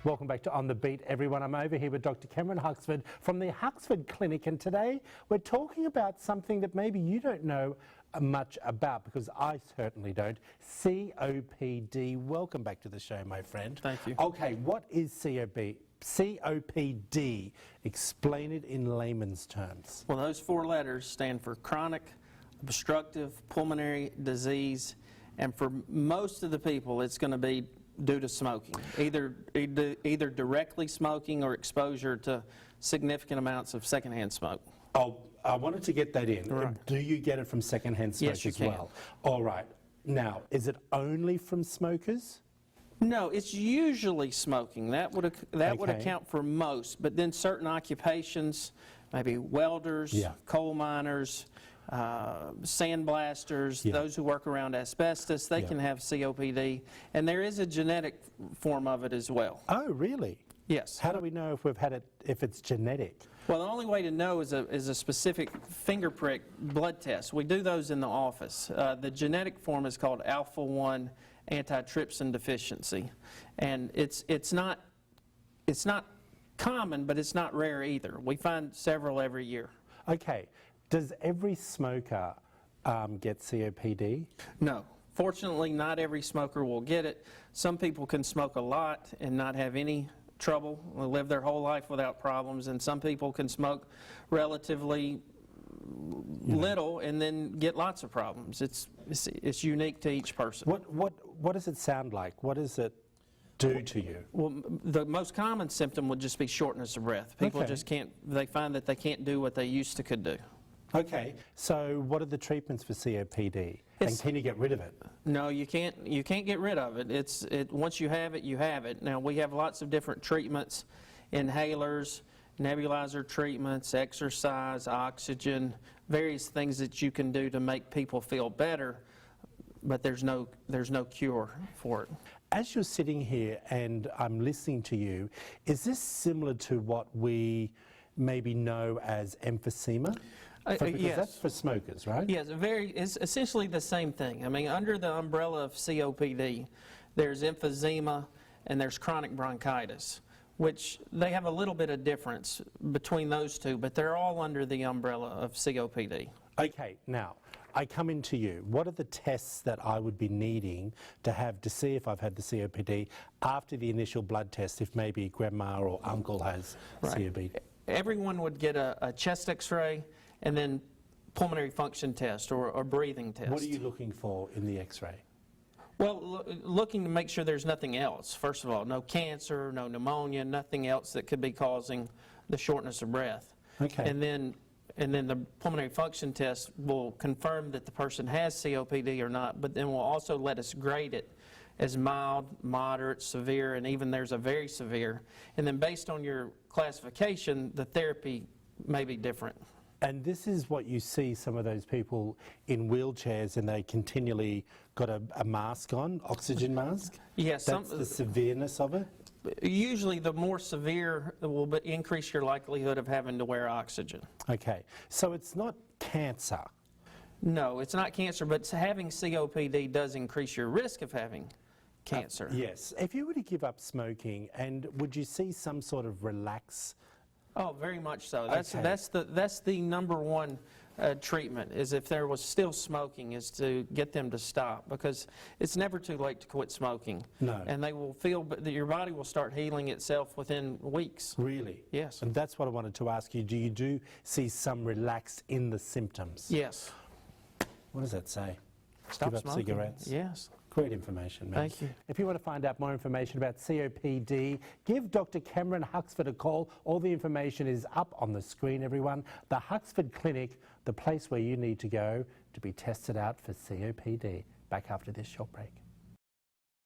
Welcome back to On the Beat, everyone. I'm over here with Dr. Cameron Huxford from the Huxford Clinic, and today we're talking about something that maybe you don't know much about, because I certainly don't. COPD. Welcome back to the show, my friend. Thank you. Okay, what is COPD? Explain it in layman's terms. Well, those four letters stand for chronic obstructive pulmonary disease, and for most of the people it's going to be due to smoking, either directly smoking or exposure to significant amounts of secondhand smoke. Oh, I wanted to get that in. Right. Do you get it from secondhand smoke Yes, you as can. well? All right. Now, is it only from smokers? No, it's usually smoking. That would Okay. account for most, but then certain occupations, maybe welders, coal miners, sandblasters, those who work around asbestos, they can have COPD, and there is a genetic form of it as well. Oh, really? Yes. How do we know if we've had it, if it's genetic? Well, the only way to know is a specific finger prick blood test. We do those in the office. The genetic form is called alpha-1 antitrypsin deficiency, and it's not common, but it's not rare either. We find several every year. Okay. Does every smoker get COPD? No. Fortunately, not every smoker will get it. Some people can smoke a lot and not have any trouble, live their whole life without problems, and some people can smoke relatively little and then get lots of problems. It's unique to each person. What does it sound like? What does it do to you? Well, the most common symptom would just be shortness of breath. People just can't, they find that they can't do what they used to could do. Okay, so what are the treatments for COPD? And can you get rid of it? No, you can't get rid of it. Once you have it, you have it. Now, we have lots of different treatments: inhalers, nebulizer treatments, exercise, oxygen, various things that you can do to make people feel better, but there's no cure for it. As you're sitting here and I'm listening to you, is this similar to what we maybe know as emphysema? Because yes. That's for smokers, right? Yes, it's essentially the same thing. I mean, under the umbrella of COPD, there's emphysema and there's chronic bronchitis, which they have a little bit of difference between those two, but they're all under the umbrella of COPD. Okay, now, I come into you. What are the tests that I would be needing to have to see if I've had the COPD after the initial blood test, if maybe grandma or uncle has COPD? Everyone would get a chest x-ray and then pulmonary function test or a breathing test. What are you looking for in the x-ray? Well, looking to make sure there's nothing else. First of all, no cancer, no pneumonia, nothing else that could be causing the shortness of breath. Okay. And then the pulmonary function test will confirm that the person has COPD or not, but then will also let us grade it as mild, moderate, severe, and even there's a very severe. And then based on your classification, the therapy may be different. And this is what you see some of those people in wheelchairs, and they continually got a mask on, oxygen mask? Yes. That's the severeness of it? Usually the more severe will increase your likelihood of having to wear oxygen. Okay, so it's not cancer? No, it's not cancer, but having COPD does increase your risk of having cancer. Yes. If you were to give up smoking, and would you see some sort of relax? Oh, very much so. That's the number one treatment, is if there was still smoking, is to get them to stop, because it's never too late to quit smoking. No. And they will feel that your body will start healing itself within weeks. Really? Yes. And that's what I wanted to ask you. Do you see some relax in the symptoms? Yes. What does that say? Stop give up smoking. Cigarettes? Yes. Great information, man. Thank you. If you want to find out more information about COPD, give Dr. Cameron Huxford a call. All the information is up on the screen, everyone. The Huxford Clinic, the place where you need to go to be tested out for COPD. Back after this short break.